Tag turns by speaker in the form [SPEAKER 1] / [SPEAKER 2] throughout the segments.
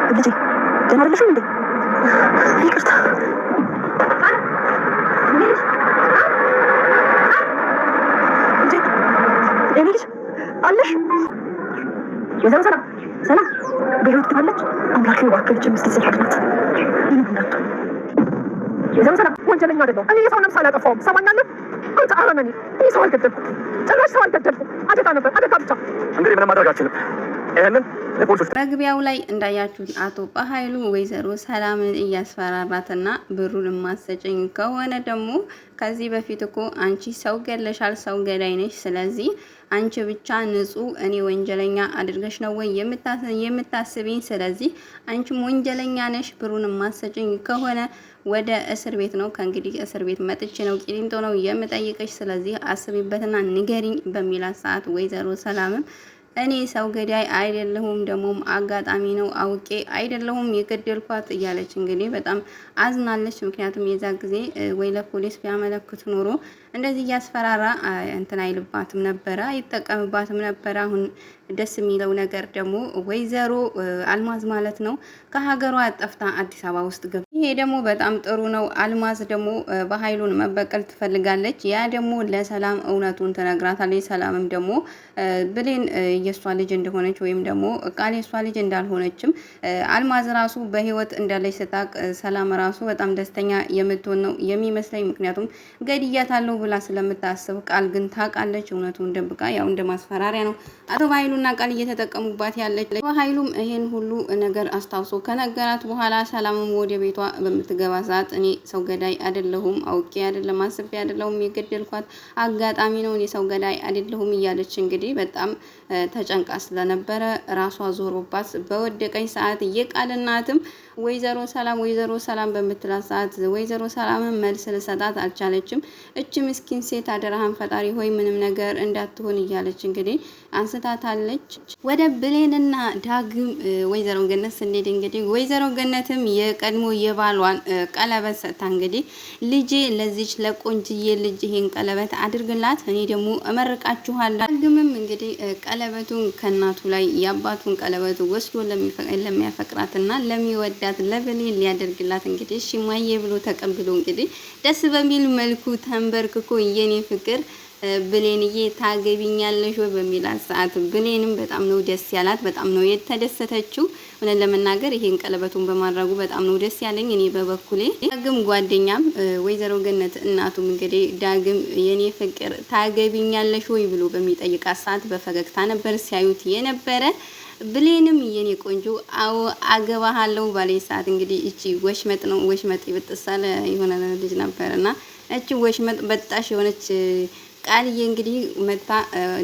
[SPEAKER 1] ልጄ ደህና አይደለሽም እንዴ? ይቅርታ ልጄ የኔ ልጅ አለሽ? ወይዘሮ ሰላም ሰላም በህይወት ትባለች? አምላኬ እባክህ ምስኪን ሴት ናት። ምንም እንዳትሆን። ወይዘሮ ሰላም ወንጀለኛ አይደለሁም እኔ የሰው ነፍስ አላጠፋሁም። ሰማኛለህ? አንተ አረመኔ! እኔ ሰው አልገደልኩም፣ ጭራሽ ሰው አልገደልኩም። አደጋ ነበር፣ አደጋ ብቻ። እንግዲህ ምንም ማድረግ አልችልም። ይሄንን
[SPEAKER 2] መግቢያው ላይ እንዳያችሁት አቶ በኃይሉ ወይዘሮ ሰላምን እያስፈራራትና ብሩን ማሰጨኝ ከሆነ ደግሞ ከዚህ በፊት እኮ አንቺ ሰው ገለሻል፣ ሰው ገዳይ ነሽ። ስለዚህ አንቺ ብቻ ንጹህ እኔ ወንጀለኛ አድርገሽ ነው ወይ የምታስቢኝ? ስለዚህ አንቺም ወንጀለኛ ነሽ። ብሩን ማሰጨኝ ከሆነ ወደ እስር ቤት ነው። ከእንግዲህ እስር ቤት መጥቼ ነው ቂሊንጦ ነው የምጠይቅሽ። ስለዚህ አስቢበትና ንገሪኝ በሚላት ሰዓት ወይዘሮ ሰላምም እኔ ሰው ገዳይ አይደለሁም፣ ደግሞም አጋጣሚ ነው አውቄ አይደለሁም የገደልኳት እያለች እንግዲህ በጣም አዝናለች። ምክንያቱም የዛ ጊዜ ወይ ለፖሊስ ቢያመለክቱ ኖሮ እንደዚህ እያስፈራራ እንትን አይልባትም ነበረ፣ አይጠቀምባትም ነበረ። አሁን ደስ የሚለው ነገር ደግሞ ወይዘሮ አልማዝ ማለት ነው ከሀገሯ ጠፍታ አዲስ አበባ ውስጥ ገብ ይሄ ደግሞ በጣም ጥሩ ነው። አልማዝ ደግሞ በኃይሉን መበቀል ትፈልጋለች። ያ ደግሞ ለሰላም እውነቱን ትነግራታለች። ሰላምም ደግሞ ብሌን የሷ ልጅ እንደሆነች ወይም ደግሞ ቃል የሷ ልጅ እንዳልሆነችም አልማዝ ራሱ በህይወት እንዳለች ስታቅ ሰላም ራሱ በጣም ደስተኛ የምትሆን ነው የሚመስለኝ። ምክንያቱም ገድያታለሁ ብላ ስለምታስብ፣ ቃል ግን ታውቃለች። እውነቱን ደብቃ ያው እንደ ማስፈራሪያ ነው አቶ በኃይሉና ቃል እየተጠቀሙባት ያለች። በኃይሉም ይሄን ሁሉ ነገር አስታውሶ ከነገራት በኋላ ሰላምም ወደ ቤቷ በምትገባ ሰዓት እኔ ሰው ገዳይ አይደለሁም፣ አውቄ አይደለም፣ አስቤ አይደለሁም የገደልኳት፣ አጋጣሚ ነው፣ እኔ ሰው ገዳይ አይደለሁም እያለች እንግዲህ በጣም ተጨንቃ ስለነበረ ራሷ ዞሮባት በወደቀኝ ሰዓት የቃል እናትም ወይዘሮ ሰላም በምትላት ሰዓት ወይዘሮ ሰላምን መልስ ልሰጣት አልቻለችም። እች ምስኪን ሴት አደራህን ፈጣሪ ሆይ ምንም ነገር እንዳትሆን እያለች እንግዲህ አንስታታለች። ወደ ብሌንና ዳግም ወይዘሮ ገነት ስንሄድ እንግዲህ ወይዘሮ ገነትም የቀድሞ የባሏን ቀለበት ሰጥታ እንግዲህ ልጄ ለዚች ለቆንጅዬ ልጅ ይሄን ቀለበት አድርግላት፣ እኔ ደግሞ እመርቃችኋለሁ። ዳግምም እንግዲህ ቀለበቱን ከእናቱ ላይ የአባቱን ቀለበቱ ወስዶ ለሚያፈቅራትና ለሚወዳት ለብሌን ሊያደርግላት እንግዲህ እሺ ማዬ ብሎ ተቀብሎ እንግዲህ ደስ በሚል መልኩ ተንበርክኮ የኔ ፍቅር ብሌንዬ ታገቢኛለሽ ወይ በሚላት ሰዓት ብሌንም በጣም ነው ደስ ያላት፣ በጣም ነው የተደሰተችው። እውነት ለመናገር ይሄን ቀለበቱን በማድረጉ በጣም ነው ደስ ያለኝ እኔ በበኩሌ። ዳግም ጓደኛም ወይዘሮ ገነት እናቱም እንግዲህ ዳግም የኔ ፍቅር ታገቢኛለሽ ወይ ብሎ በሚጠይቃት ሰዓት በፈገግታ ነበር ሲያዩት የነበረ። ብሌንም የኔ ቆንጆ አዎ አገባሃለሁ ባለኝ ሰዓት እንግዲህ እቺ ወሽመጥ ነው ወሽመጥ ይበጥሳለ የሆነ ልጅ ነበርና እቺ ወሽመጥ በጣሽ የሆነች ቃልዬ እንግዲህ መታ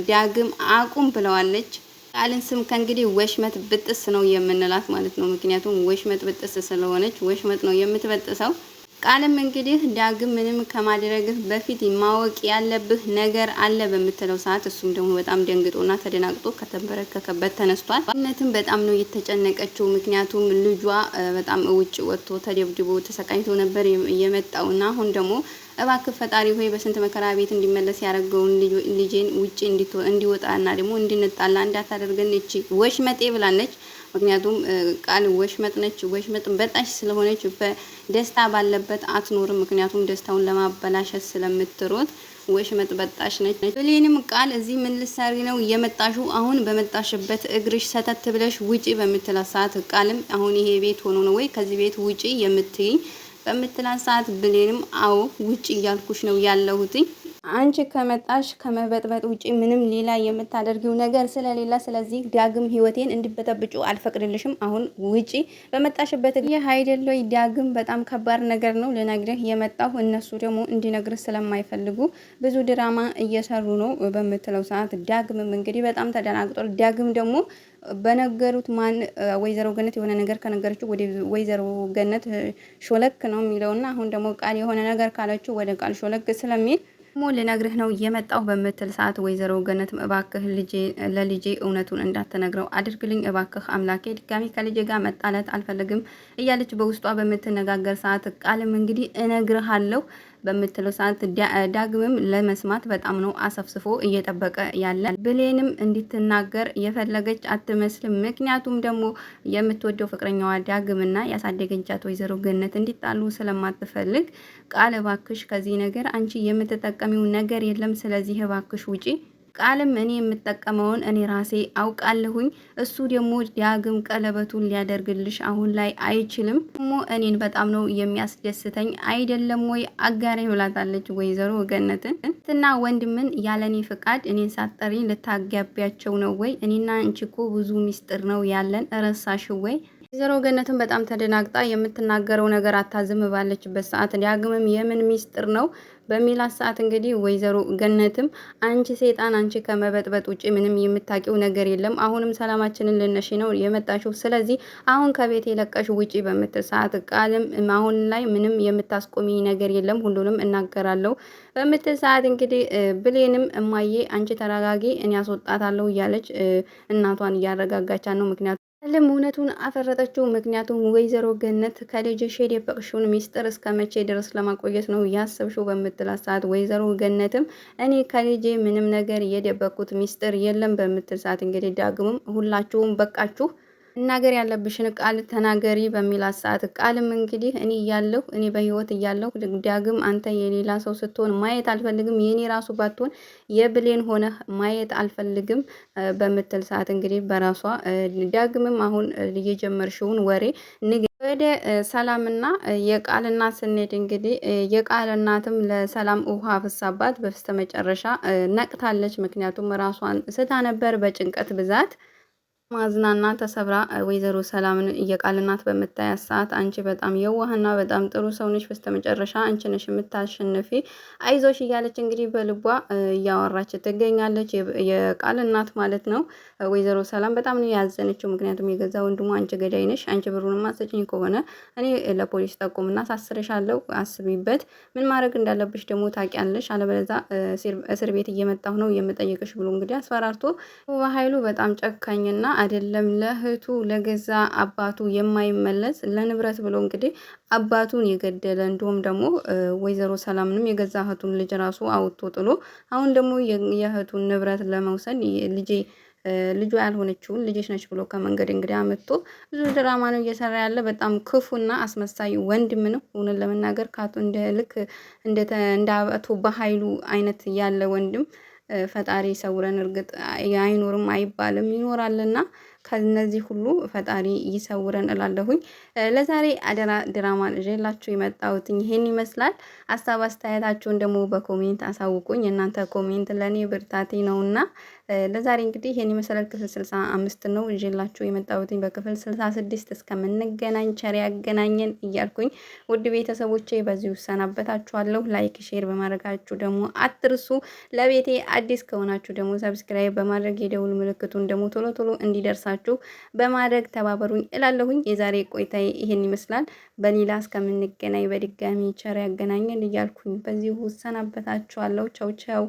[SPEAKER 2] ዳግም አቁም ብለዋለች። ቃልን ስም ከእንግዲህ ወሽመጥ ብጥስ ነው የምንላት ማለት ነው። ምክንያቱም ወሽመጥ ብጥስ ስለሆነች ወሽመጥ ነው የምትበጥሰው። ቃልም እንግዲህ ዳግም ምንም ከማድረግህ በፊት ማወቅ ያለብህ ነገር አለ በምትለው ሰዓት እሱም ደግሞ በጣም ደንግጦና ተደናግጦ ከተንበረከከበት ተነስቷል። እነትም በጣም ነው የተጨነቀችው። ምክንያቱም ልጇ በጣም ውጭ ወጥቶ ተደብድቦ ተሰቃይቶ ነበር የመጣውና አሁን ደግሞ እባክህ ፈጣሪ ሆይ በስንት መከራ ቤት እንዲመለስ ያደረገውን ልጄን ውጪ እንዲወጣና ደግሞ እንድንጣላ እንዳታደርገን እቺ ወሽመጤ ብላለች። ምክንያቱም ቃል ወሽመጥ ነች። ወሽመጥ በጣሽ ስለሆነች በደስታ ባለበት አትኖርም። ምክንያቱም ደስታውን ለማበላሸት ስለምትሮጥ ወሽመጥ በጣሽ ነች። ብሌንም ቃል እዚህ ምን ልትሰሪ ነው የመጣሽው? አሁን በመጣሽበት እግርሽ ሰተት ብለሽ ውጪ በምትላት ሰዓት ቃልም አሁን ይሄ ቤት ሆኖ ነው ወይ ከዚህ ቤት ውጪ የምትይኝ በምትላት ሰዓት ብሌንም አዎ ውጪ እያልኩሽ ነው ያለሁትኝ አንቺ ከመጣሽ ከመበጥበጥ ውጪ ምንም ሌላ የምታደርጊው ነገር ስለሌላ፣ ስለዚህ ዳግም ህይወቴን እንድበጠብጩ አልፈቅድልሽም። አሁን ውጪ በመጣሽበት። ይህ አይደለው ዳግም በጣም ከባድ ነገር ነው ልነግርህ የመጣሁ። እነሱ ደግሞ እንዲነግርህ ስለማይፈልጉ ብዙ ድራማ እየሰሩ ነው በምትለው ሰዓት ዳግምም እንግዲህ በጣም ተደናግጧል። ዳግም ደግሞ በነገሩት ማን ወይዘሮ ገነት የሆነ ነገር ከነገረችው ወደ ወይዘሮ ገነት ሾለክ ነው የሚለውና አሁን ደግሞ ቃል የሆነ ነገር ካለችው ወደ ቃል ሾለክ ስለሚል ሞ ልነግርህ ነው የመጣው በምትል ሰዓት ወይዘሮ ገነት እባክህ ለልጄ እውነቱን እንዳትነግረው አድርግልኝ እባክህ አምላኬ፣ ድጋሚ ከልጄ ጋር መጣላት አልፈልግም እያለች በውስጧ በምትነጋገር ሰዓት ቃልም እንግዲህ እነግርሃለሁ በምትለው ሰዓት ዳግምም ለመስማት በጣም ነው አሰፍስፎ እየጠበቀ ያለ። ብሌንም እንድትናገር የፈለገች አትመስልም። ምክንያቱም ደግሞ የምትወደው ፍቅረኛዋ ዳግምና ያሳደገቻት ወይዘሮ ገነት እንዲጣሉ ስለማትፈልግ ቃል እባክሽ ከዚህ ነገር አንቺ የምትጠቀሚው ነገር የለም፣ ስለዚህ እባክሽ ውጪ። ቃልም እኔ የምጠቀመውን እኔ ራሴ አውቃለሁኝ። እሱ ደግሞ ዳግም ቀለበቱን ሊያደርግልሽ አሁን ላይ አይችልም። ደግሞ እኔን በጣም ነው የሚያስደስተኝ አይደለም ወይ አጋሬ ብላታለች ወይዘሮ ገነትን። እና ወንድምን ያለኔ ፍቃድ እኔን ሳጠሪ ልታጋቢያቸው ነው ወይ? እኔና አንቺ እኮ ብዙ ሚስጥር ነው ያለን፣ ረሳሽ ወይ? ወይዘሮ ገነትን በጣም ተደናግጣ የምትናገረው ነገር አታዝም ባለችበት ሰዓት ዳግምም የምን ሚስጥር ነው በሚላት ሰዓት እንግዲህ ወይዘሮ ገነትም አንቺ ሴጣን፣ አንቺ ከመበጥበጥ ውጪ ምንም የምታውቂው ነገር የለም። አሁንም ሰላማችንን ልነሺ ነው የመጣሽው። ስለዚህ አሁን ከቤት የለቀሽ ውጪ በምትል ሰዓት ቃልም አሁን ላይ ምንም የምታስቆሚ ነገር የለም፣ ሁሉንም እናገራለሁ በምትል ሰዓት እንግዲህ ብሌንም እማዬ አንቺ ተረጋጊ፣ እኔ አስወጣታለሁ እያለች እናቷን እያረጋጋቻት ነው። ምክንያቱም ልም እውነቱን አፈረጠችው። ምክንያቱም ወይዘሮ ገነት ከልጅሽ የደበቅሽውን ሚስጥር እስከ መቼ ድረስ ለማቆየት ነው ያሰብሽው በምትላት ሰዓት ወይዘሮ ገነትም እኔ ከልጄ ምንም ነገር የደበቅኩት ሚስጥር የለም በምትል ሰዓት እንግዲህ ዳግምም ሁላችሁም በቃችሁ እናገር ያለብሽን ቃል ተናገሪ በሚላት ሰዓት ቃልም እንግዲህ እኔ በህይወት እያለሁ ዳግም አንተ የሌላ ሰው ስትሆን ማየት አልፈልግም፣ የኔ ራሱ ባትሆን የብሌን ሆነ ማየት አልፈልግም በምትል ሰዓት እንግዲህ በራሷ ዳግምም አሁን የጀመርሽውን ወሬ ወደ ሰላምና የቃል እናት ስንሄድ እንግዲህ የቃል እናትም ለሰላም ውሃ ፍሳባት በስተመጨረሻ ነቅታለች። ምክንያቱም ራሷን ስታ ነበር በጭንቀት ብዛት ማዝናና ተሰብራ ወይዘሮ ሰላምን የቃል እናት በምታያት ሰዓት አንቺ በጣም የዋህና በጣም ጥሩ ሰው ነሽ፣ በስተመጨረሻ አንቺ ነሽ የምታሸንፊ፣ አይዞሽ እያለች እንግዲህ በልቧ እያወራች ትገኛለች። የቃል እናት ማለት ነው። ወይዘሮ ሰላም በጣም ነው ያዘነችው። ምክንያቱም የገዛ ወንድሟ አንቺ ገዳይ ነሽ፣ አንቺ ብሩን ማሰጭኝ ከሆነ እኔ ለፖሊስ ጠቁምና ሳስረሻለሁ፣ አስቢበት፣ ምን ማድረግ እንዳለብሽ ደግሞ ታውቂያለሽ፣ አለበለዚያ እስር ቤት እየመጣሁ ነው የምጠይቅሽ ብሎ እንግዲህ አስፈራርቶ ኃይሉ በጣም ጨካኝና አይደለም ለእህቱ ለገዛ አባቱ የማይመለስ ለንብረት ብሎ እንግዲህ አባቱን የገደለ እንዲሁም ደግሞ ወይዘሮ ሰላምንም የገዛ እህቱን ልጅ ራሱ አውጥቶ ጥሎ አሁን ደግሞ የእህቱን ንብረት ለመውሰድ ልጁ ያልሆነችውን ልጅሽ ነች ብሎ ከመንገድ እንግዲህ አመጥቶ ብዙ ድራማ ነው እየሰራ ያለ። በጣም ክፉና አስመሳይ ወንድም ነው። እውነት ለመናገር ካቱ እንደ አቶ በኃይሉ አይነት ያለ ወንድም ፈጣሪ ሰውረን። እርግጥ አይኖርም አይባልም ይኖራልና ከነዚህ ሁሉ ፈጣሪ ይሰውረን እላለሁኝ። ለዛሬ አደራ ድራማ ይዤላችሁ የመጣሁት ይሄን ይመስላል። ሀሳብ አስተያየታችሁን ደግሞ በኮሜንት አሳውቁኝ። እናንተ ኮሜንት ለኔ ብርታቴ ነውና ለዛሬ እንግዲህ ይሄን ይመስላል። ክፍል 65 ነው ይዤላችሁ የመጣሁት። በክፍል 66 እስከምንገናኝ ቸር ያገናኘን እያልኩኝ ውድ ቤተሰቦቼ በዚሁ ሰናበታችኋለሁ። ላይክ ሼር በማድረጋችሁ ደግሞ አትርሱ። ለቤቴ አዲስ ከሆናችሁ ደግሞ ሰብስክራይብ በማድረግ የደውል ምልክቱን ደግሞ ቶሎ ቶሎ እንዲደርሳችሁ በማድረግ ተባበሩኝ እላለሁኝ። የዛሬ ቆይታዬ ይሄን ይመስላል። በሌላ እስከምንገናኝ በድጋሚ ቸር ያገናኘን እያልኩኝ በዚሁ ሰናበታችኋለሁ። ቻው ቻው።